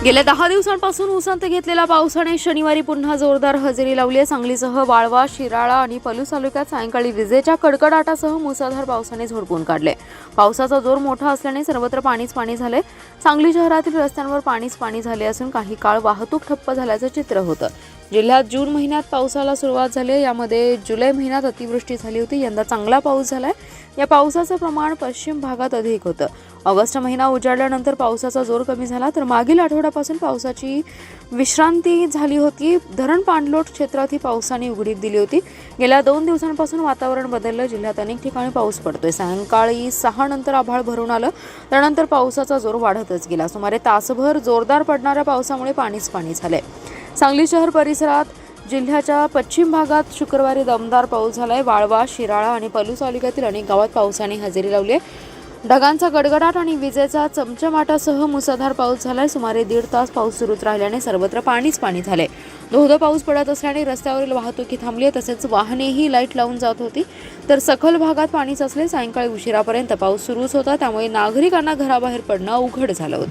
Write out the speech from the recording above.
गेल्या 10 दिवसांपासून उसंत घेतलेल्या पावसाने शनिवारी पुन्हा जोरदार हजेरी लावली आहे। सांगलीसह वाळवा, शिराळा आणि पलूस तालुक्यात सायंकाळी विजेच्या कडकडाटासह मुसळधार पावसाने झोडपून काढले। पावसाचा जोर मोठा असल्याने सर्वत्र पाणीच पाणी झाले। सांगली शहरातील रस्त्यांवर पाणीच पाणी झाले असून काही काळ वाहतूक ठप्प झाल्याचं चित्र होतं। जिल्ह्यात जून महिन्यात पावसाला सुरुवात झाली, यामध्ये जुलै महिन्यात अतिवृष्टी झाली होती। यंदा चांगला पाऊस झालाय। या पावसाचं प्रमाण पश्चिम भागात अधिक होतं। ऑगस्ट महिना उजाडल्यानंतर पावसाचा जोर कमी झाला, तर मागील आठवड्यापासून पावसाची विश्रांती झाली होती। धरण पाणलोट क्षेत्रातही पावसाने उघडीप दिली होती। गेल्या 2 दिवसांपासून वातावरण बदललं। जिल्ह्यात अनेक ठिकाणी पाऊस पडतोय। सायंकाळी 6 नंतर आभाळ भरून आलं, त्यानंतर पावसाचा जोर वाढतच गेला। सुमारे तासभर जोरदार पडणाऱ्या पावसामुळे पाणीच पाणी झाले। सांगली शहर परिसरात जिल्ह्याच्या पश्चिम भागात शुक्रवारी दमदार पाऊस झालाय। वाळवा, शिराळा आणि पलूस तालुक्यातील अनेक गावात पावसाने हजेरी लावली आहे। ढगांचा गडगडाट आणि विजेचा चमचमाटासह मुसळधार पाऊस झालाय। सुमारे 1.5 तास पाऊस सुरूच राहिल्याने सर्वत्र पाणीच पाणी झाले। धोधो पाऊस पडत असल्याने रस्त्यावरील वाहतूक थांबली आहे, तसेच वाहनेही लाईट लावून जात होती, तर सखल भागात पाणीच असले। सायंकाळी उशिरापर्यंत पाऊस सुरूच होता, त्यामुळे नागरिकांना घराबाहेर पडणं अवघड झालं होतं।